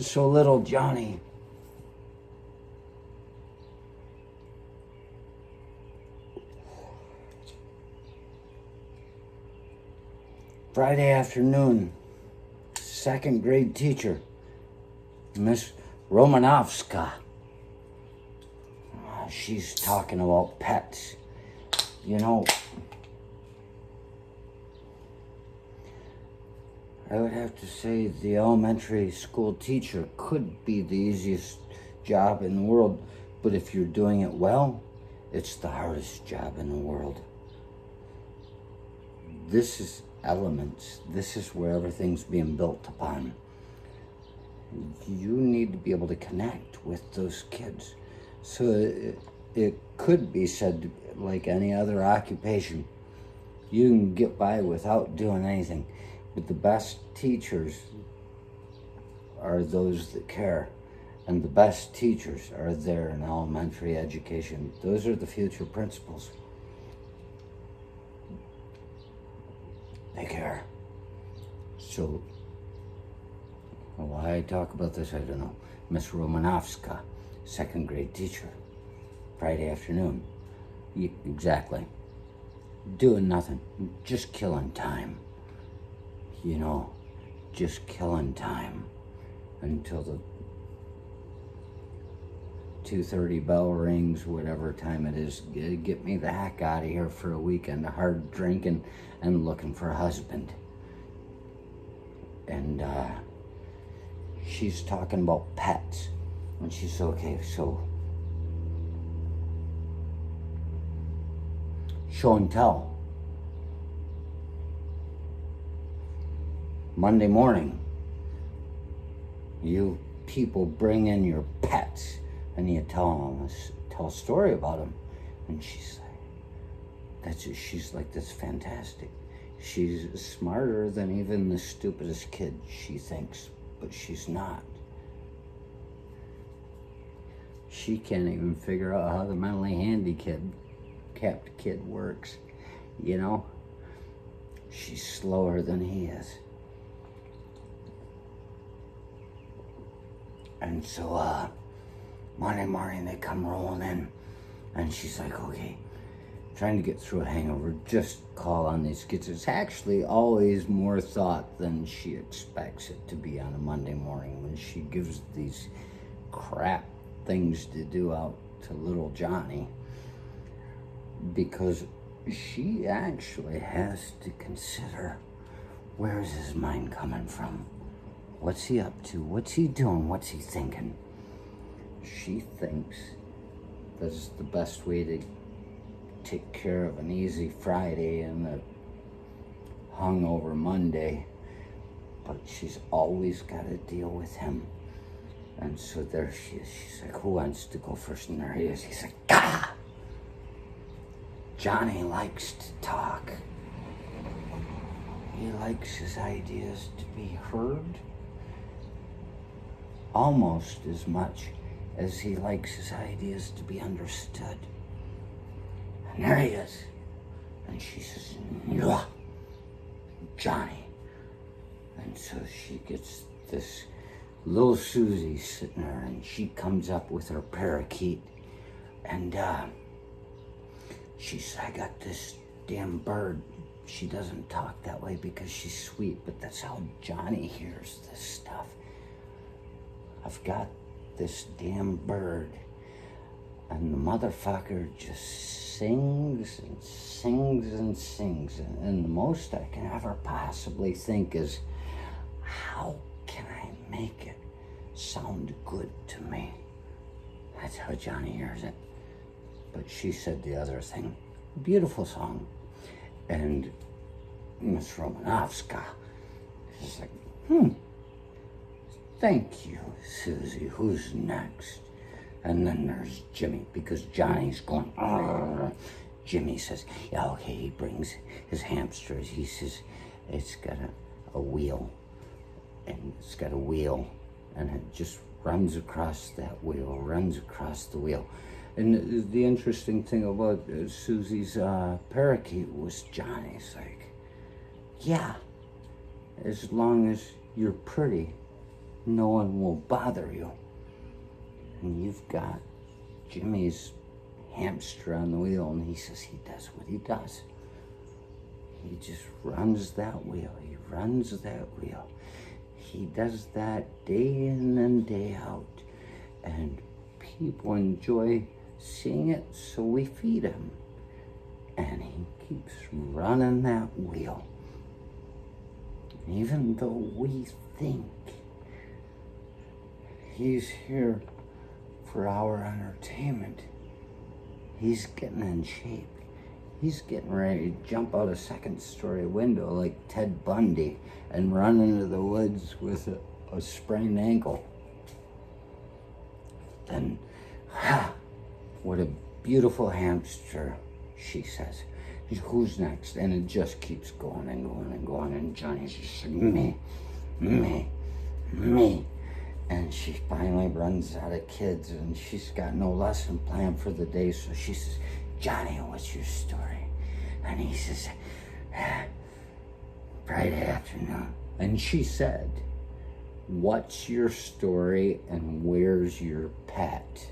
So little Johnny Friday afternoon, second grade teacher, Miss Romanovska. She's talking about pets. You know, I would have to say the elementary school teacher could be the easiest job in the world, but if you're doing it well, it's the hardest job in the world. This is elements. This is where everything's being built upon. You need to be able to connect with those kids. So it could be said, like any other occupation, you can get by without doing anything. But the best teachers are those that care. And the best teachers are there in elementary education. Those are the future principals. They care. So, why I talk about this, I don't know. Miss Romanovska, second grade teacher, Friday afternoon. Exactly. Doing nothing, just killing time. You know, just killing time until the 2:30 bell rings, whatever time it is. Get me the heck out of here for a weekend of hard drinking and looking for a husband. And she's talking about pets. And she's okay, so show and tell. Monday morning, you people bring in your pets and you tell a story about them. And she's like, that's fantastic. She's smarter than even the stupidest kid, she thinks, but she's not. She can't even figure out how the mentally handicapped kid works, you know? She's slower than he is. And so, Monday morning they come rolling in, and she's like, okay, trying to get through a hangover, just call on these kids. It's actually always more thought than she expects it to be on a Monday morning when she gives these crap things to do out to little Johnny, because she actually has to consider, where is his mind coming from? What's he up to? What's he doing? What's he thinking? She thinks that's the best way to take care of an easy Friday and a hungover Monday, but she's always got to deal with him. And so there she is. She's like, who wants to go first? And there he is. He's like, Gah! Johnny likes to talk. He likes his ideas to be heard almost as much as he likes his ideas to be understood. And there he is. And she says, Mwah, Johnny. And so she gets this little Susie sitting there, and she comes up with her parakeet. And she says, I got this damn bird. She doesn't talk that way because she's sweet, but that's how Johnny hears this stuff. I've got this damn bird, and the motherfucker just sings and sings and sings, and the most I can ever possibly think is, how can I make it sound good to me? That's how Johnny hears it. But she said the other thing. Beautiful song. And Miss Romanovska is like, thank you, Susie. Who's next? And then there's Jimmy, because Johnny's going, argh. Jimmy says, yeah, okay, he brings his hamsters. He says, it's got a wheel. And it's got a wheel. And it just runs across that wheel, runs across the wheel. And the interesting thing about Susie's parakeet was Johnny's like, yeah, as long as you're pretty, no one will bother you. And you've got Jimmy's hamster on the wheel, and he says he does what he does. He just runs that wheel. He runs that wheel. He does that day in and day out. And people enjoy seeing it, so we feed him. And he keeps running that wheel. Even though we think he's here for our entertainment, he's getting in shape. He's getting ready to jump out a second-story window like Ted Bundy and run into the woods with a sprained ankle. Then, what a beautiful hamster, she says. Who's next? And it just keeps going and going and going. And Johnny's just like, me. And she finally runs out of kids, and she's got no lesson planned for the day. So she says, Johnny, what's your story? And he says, Friday afternoon. And she said, what's your story and where's your pet?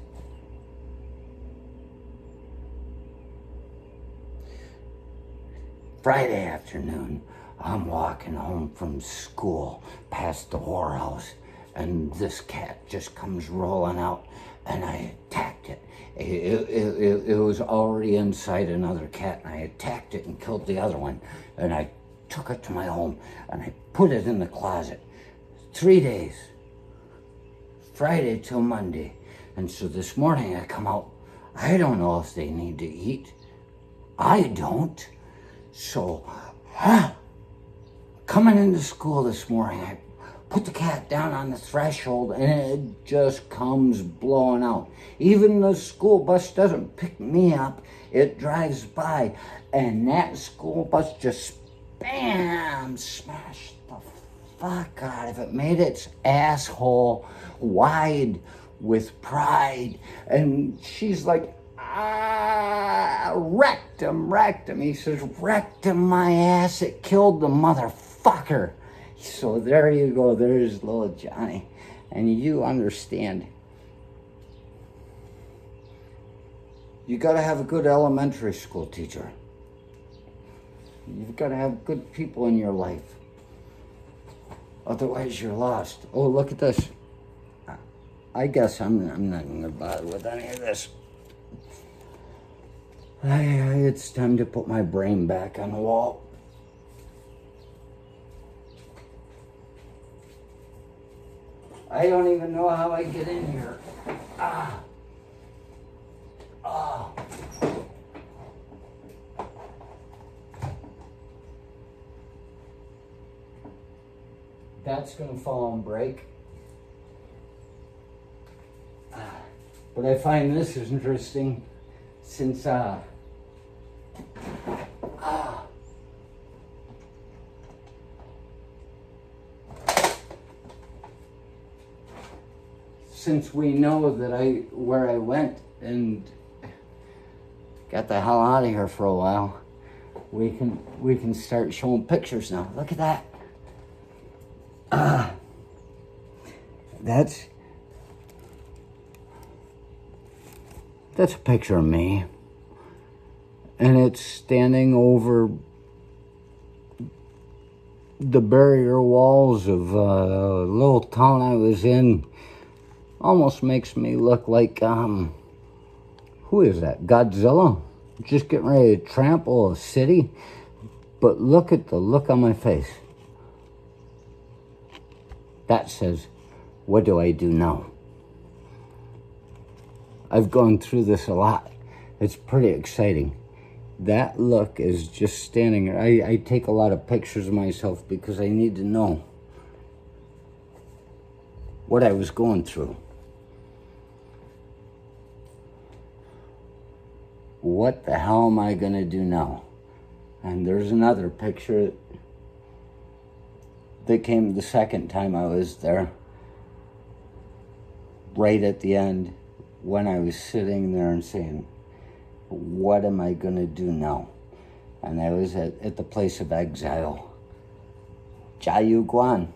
Friday afternoon, I'm walking home from school past the whorehouse, and this cat just comes rolling out, and I attacked it. It was already inside another cat, and I attacked it and killed the other one, and I took it to my home, and I put it in the closet. 3 days, Friday till Monday. And so this morning I come out, I don't know if they need to eat. I don't. So, coming into school this morning, I put the cat down on the threshold, and it just comes blowing out. Even the school bus doesn't pick me up. It drives by, and that school bus just, bam, smashed the fuck out of it. Made its asshole wide with pride. And she's like, wrecked him. He says, wrecked him my ass. It killed the motherfucker. So there you go. There's little Johnny. And you understand. You got to have a good elementary school teacher. You've got to have good people in your life. Otherwise, you're lost. Oh, look at this. I guess I'm not going to bother with any of this. It's time to put my brain back on the wall. I don't even know how I get in here. That's gonna fall and break. But I find this is interesting since since we know that where I went and got the hell out of here for a while, we can start showing pictures now. Look at that. That's a picture of me, and it's standing over the barrier walls of a little town I was in. Almost makes me look like who is that? Godzilla, just getting ready to trample a city. But look at the look on my face. That says, what do I do now? I've gone through this a lot. It's pretty exciting. That look is just standing there. I take a lot of pictures of myself because I need to know what I was going through. What the hell am I gonna do now? And there's another picture that came the second time I was there. Right at the end, when I was sitting there and saying, what am I gonna do now? And I was at the place of exile. Jiayuguan.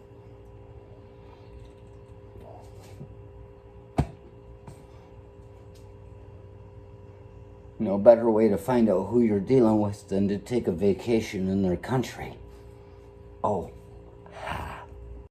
No better way to find out who you're dealing with than to take a vacation in their country. Oh,